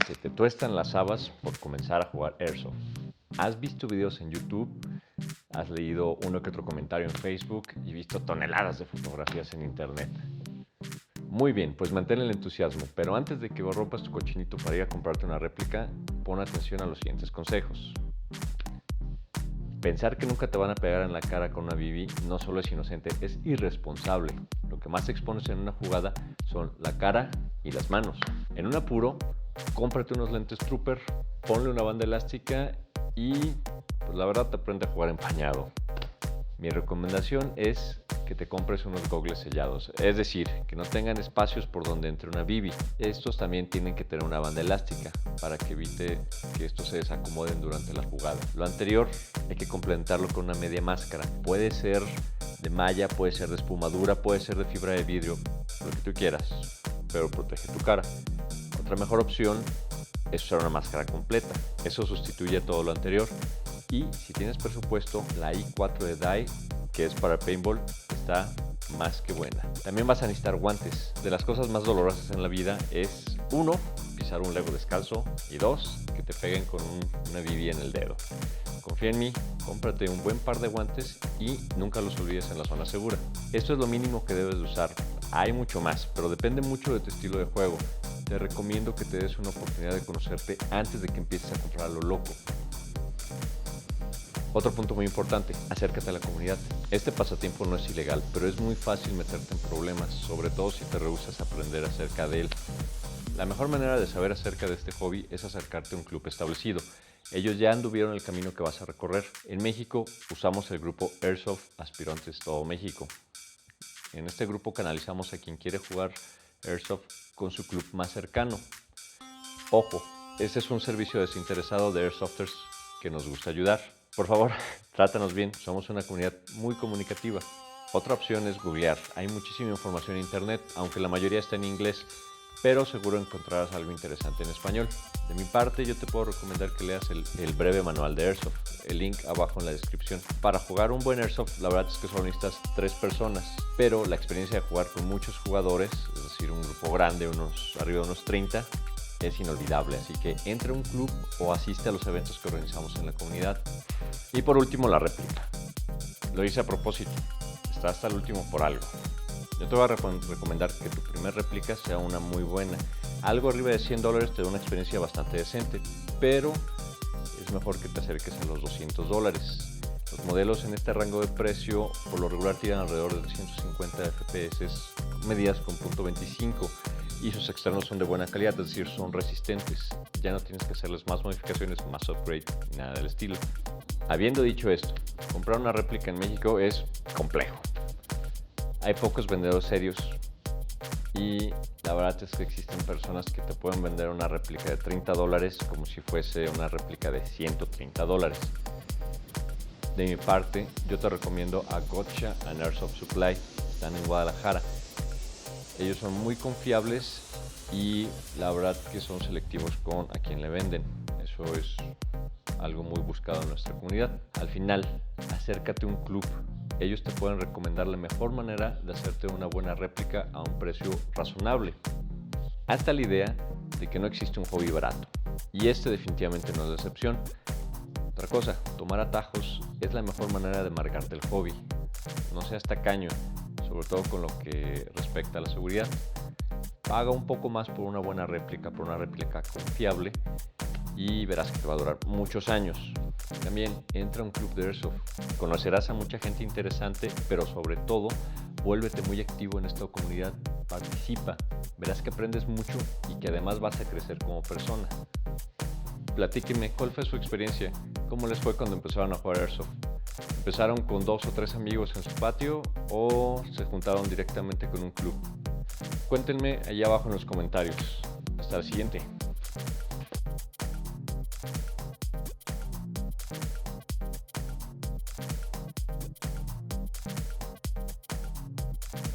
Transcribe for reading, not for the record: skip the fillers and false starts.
Se te tuestan las habas por comenzar a jugar Airsoft. Has visto videos en YouTube, has leído uno que otro comentario en Facebook y visto toneladas de fotografías en Internet. Muy bien, pues mantén el entusiasmo, pero antes de que rompas tu cochinito para ir a comprarte una réplica, pon atención a los siguientes consejos. Pensar que nunca te van a pegar en la cara con una BB no solo es inocente, es irresponsable. Lo que más expones en una jugada son la cara y las manos. En un apuro, cómprate unos lentes Trooper, ponle una banda elástica y pues la verdad te aprende a jugar empañado. Mi recomendación es que te compres unos gogles sellados, es decir, que no tengan espacios por donde entre una BB. Estos también tienen que tener una banda elástica para que evite que estos se desacomoden durante la jugada. Lo anterior hay que complementarlo con una media máscara. Puede ser de malla, puede ser de espumadura, puede ser de fibra de vidrio, lo que tú quieras, pero protege tu cara. Otra mejor opción es usar una máscara completa. Eso sustituye todo lo anterior. Y si tienes presupuesto, la i4 de Dye, que es para paintball, está más que buena. También vas a necesitar guantes. De las cosas más dolorosas en la vida es 1. Pisar un Lego descalzo y 2. Que te peguen con una BB en el dedo. Confía en mí, cómprate un buen par de guantes y nunca los olvides en la zona segura. Esto es lo mínimo que debes de usar. Hay mucho más, pero depende mucho de tu estilo de juego. Te recomiendo que te des una oportunidad de conocerte antes de que empieces a comprar a lo loco. Otro punto muy importante, acércate a la comunidad. Este pasatiempo no es ilegal, pero es muy fácil meterte en problemas, sobre todo si te rehusas a aprender acerca de él. La mejor manera de saber acerca de este hobby es acercarte a un club establecido. Ellos ya anduvieron el camino que vas a recorrer. En México usamos el grupo Airsoft Aspirantes Todo México. En este grupo canalizamos a quien quiere jugar Airsoft con su club más cercano. Ojo, este es un servicio desinteresado de Airsofters que nos gusta ayudar. Por favor, trátanos bien, somos una comunidad muy comunicativa. Otra opción es googlear. Hay muchísima información en internet, aunque la mayoría está en inglés, pero seguro encontrarás algo interesante en español. De mi parte, yo te puedo recomendar que leas el breve manual de Airsoft, el link abajo en la descripción. Para jugar un buen Airsoft, la verdad es que solo necesitas 3 personas, pero la experiencia de jugar con muchos jugadores, es decir, un grupo grande, arriba de unos 30, es inolvidable, así que entra a un club o asiste a los eventos que organizamos en la comunidad. Y por último, la réplica. Lo hice a propósito, está hasta el último por algo. Yo te voy a recomendar que tu primer réplica sea una muy buena. Algo arriba de $100 te da una experiencia bastante decente, pero es mejor que te acerques a los $200. Los modelos en este rango de precio por lo regular tiran alrededor de 350 FPS, medidas con .25, y sus externos son de buena calidad, es decir, son resistentes. Ya no tienes que hacerles más modificaciones, más upgrade, ni nada del estilo. Habiendo dicho esto, comprar una réplica en México es complejo. Hay pocos vendedores serios y la verdad es que existen personas que te pueden vender una réplica de $30 como si fuese una réplica de $130. De mi parte, yo te recomiendo a Gotcha and Airsoft Supply, están en Guadalajara. Ellos son muy confiables y la verdad que son selectivos con a quien le venden. Eso es algo muy buscado en nuestra comunidad. Al final, acércate a un club. Ellos te pueden recomendar la mejor manera de hacerte una buena réplica a un precio razonable. Hasta la idea de que no existe un hobby barato. Y este definitivamente no es la excepción. Otra cosa, tomar atajos es la mejor manera de marcarte el hobby. No seas tacaño, sobre todo con lo que respecta a la seguridad. Paga un poco más por una buena réplica, por una réplica confiable y verás que te va a durar muchos años. También entra a un club de Airsoft. Conocerás a mucha gente interesante, pero sobre todo, vuélvete muy activo en esta comunidad. Participa, verás que aprendes mucho y que además vas a crecer como persona. Platíquenme, ¿cuál fue su experiencia? ¿Cómo les fue cuando empezaron a jugar Airsoft? ¿Empezaron con 2 o 3 amigos en su patio o se juntaron directamente con un club? Cuéntenme allá abajo en los comentarios. Hasta la siguiente.